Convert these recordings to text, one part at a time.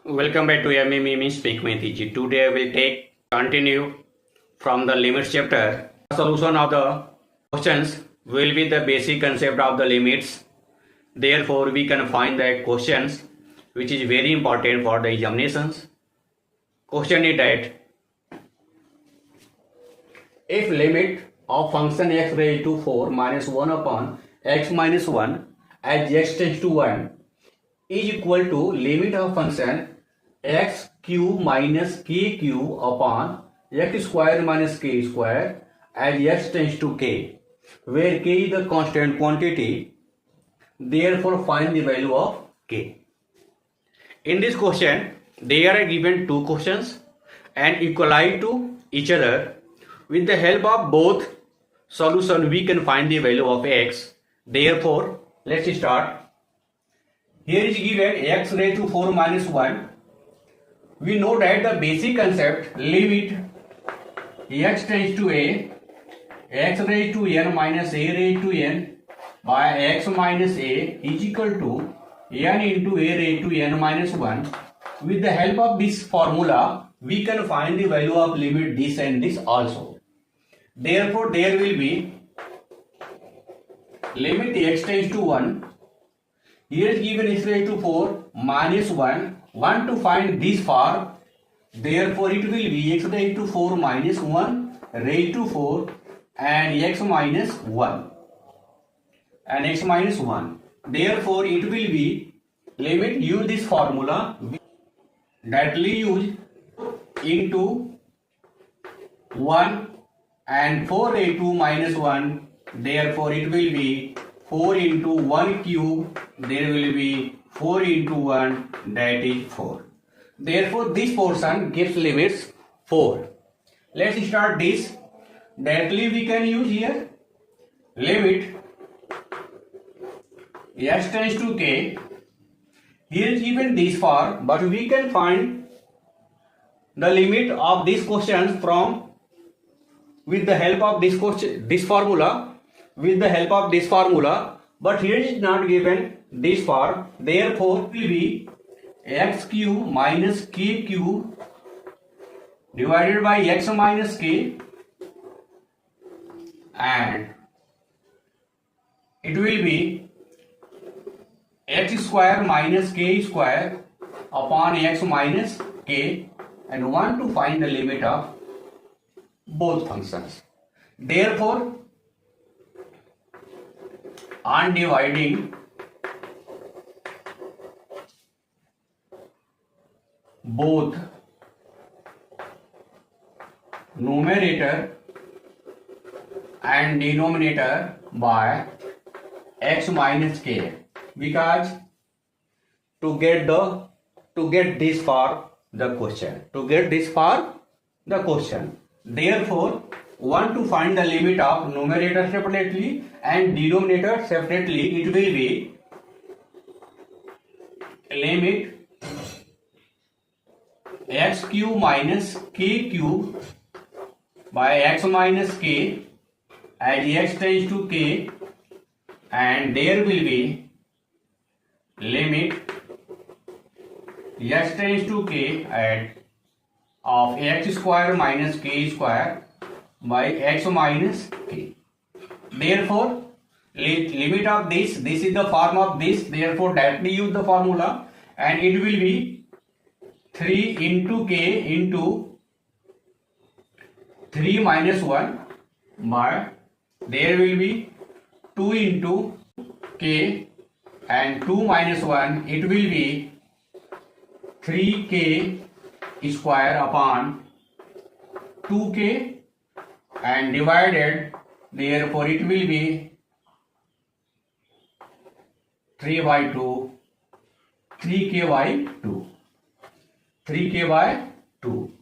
Welcome back to MME Speak Means. Today I will continue from the limits chapter. The solution of the questions will be the basic concept of the limits. Therefore, we can find the questions which is very important for the examinations. Question is that if limit of function x raised to 4 minus 1 upon x minus 1 as x tends to 1 is equal to limit of function x cube minus k cube upon x square minus k square as x tends to k, where k is the constant quantity. Therefore, find the value of k. In this question, there are given two questions and equalize to each other. With the help of both solution, we can find the value of x. Therefore, let's start. Here is given x raised to 4 minus 1. We know that the basic concept limit x tends to a, x raised to n minus a raised to n by x minus a is equal to n into a raised to n minus 1. With the help of this formula, we can find the value of limit this and this also. Therefore, there will be limit x tends to 1. Here is given x raised to 4 minus 1. Want to find this far. Therefore, it will be x raised to 4 minus 1 raised to 4 and x minus 1. And x minus 1. Therefore, it will be limit use this formula directly use into 1 and 4 raised to minus 1. Therefore, it will be 4 into 1 cube. There will be 4 into 1, that is 4. Therefore, this portion gives limits 4. Let's start this. Directly we can use here limit x tends to k. Here is given this far, but we can find the limit of this question from with the help of this formula. With the help of this formula, but here is not given this far. Therefore, it will be x cube minus k cube divided by x minus k, and it will be x square minus k square upon x minus k, and want to find the limit of both functions. Therefore, on dividing both numerator and denominator by x minus k, because to get this far the question. Therefore, want to find the limit of numerator separately and denominator separately. It will be limit x cube minus k cube by x minus k as x tends to k, and there will be limit x tends to k at of x square minus k square by x minus k. Therefore, limit of this is the form of this. Therefore, directly use the formula, and it will be 3 into k into 3 minus 1 by there will be 2 into k and 2 minus 1. It will be 3k square upon 2k and divided. Therefore, it will be 3 by 2, 3k by 2, 3k by 2.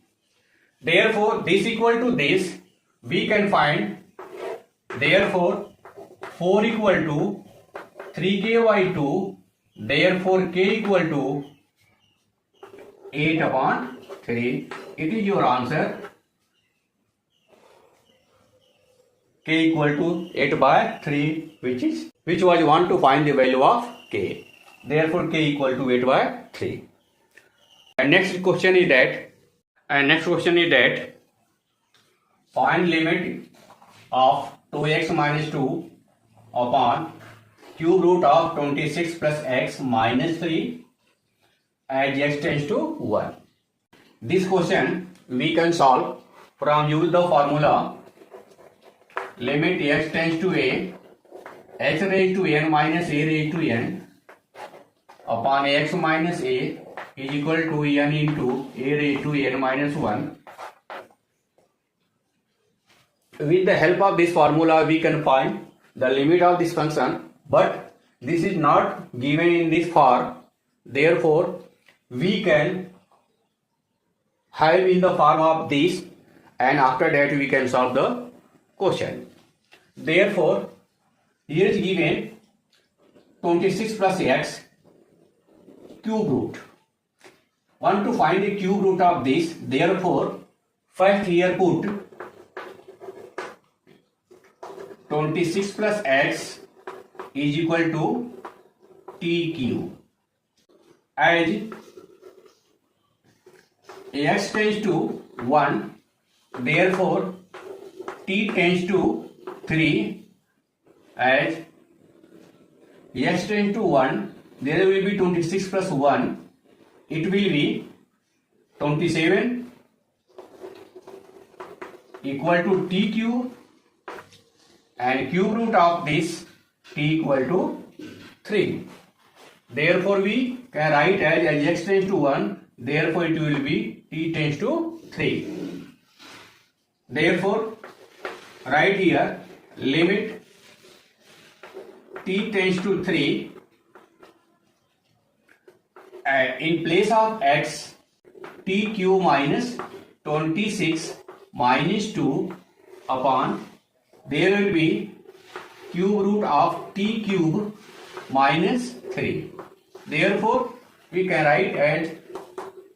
Therefore, this equal to this, we can find. Therefore, 4 equal to 3k by 2. Therefore, k equal to 8 upon 3. It is your answer. K equal to 8 by 3, which was want to find the value of k. Therefore, k equal to 8 by 3. And next question is that find limit of 2x minus 2 upon cube root of 26 plus x minus 3 as x tends to 1. This question we can solve from use the formula limit x tends to a, x raised to n minus a raised to n upon x minus a is equal to n into a raised to n minus 1. With the help of this formula we can find the limit of this function, but this is not given in this form. Therefore we can have in the form of this, and after that we can solve the question. Therefore here is given 26 plus x cube root. Want to find the cube root of this, therefore first here put 26 plus x is equal to t cube. As x tends to 1, therefore t tends to 3. As x tends to 1, there will be 26 plus 1, it will be 27 equal to t cube, and cube root of this t equal to 3. Therefore we can write as x tends to 1, therefore it will be t tends to 3. Therefore write here limit t tends to 3, in place of x t cube minus 26 minus 2 upon, there will be cube root of t cube minus 3. Therefore we can write as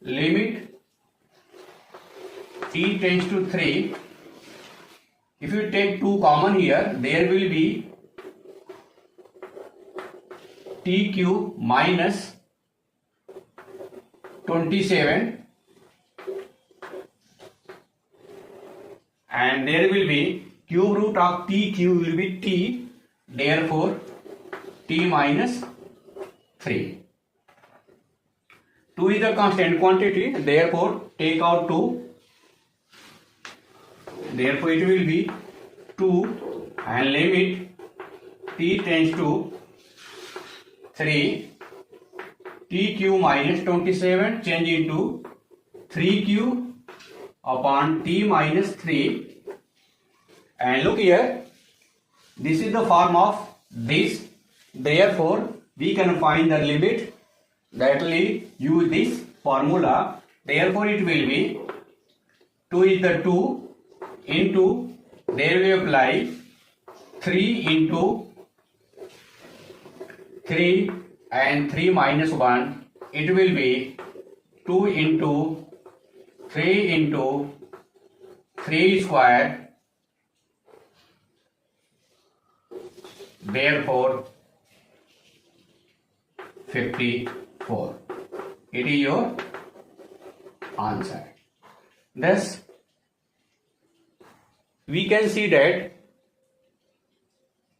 limit t tends to 3. If you take 2 common here, there will be t cube minus 27, and there will be cube root of t cube will be t, therefore t minus 3. 2 is the constant quantity, therefore take out 2, therefore it will be 2, and limit t tends to 3, t cube minus 27 change into 3 cube upon t minus 3. And look here, this is the form of this, therefore we can find the limit, that will use this formula, therefore it will be 2 is the 2 into, there we apply 3 into 3 and 3 minus 1, it will be 2 into 3 square, therefore 54. It is your answer. Thus we can see that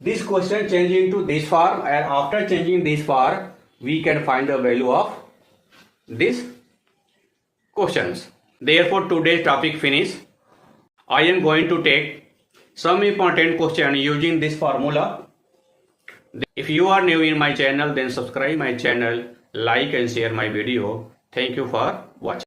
this question changing to this form, and after changing this form we can find the value of these questions. Therefore today's topic finish. I am going to take some important question using this formula. If you are new in my channel, then subscribe my channel, like and share my video. Thank you for watching.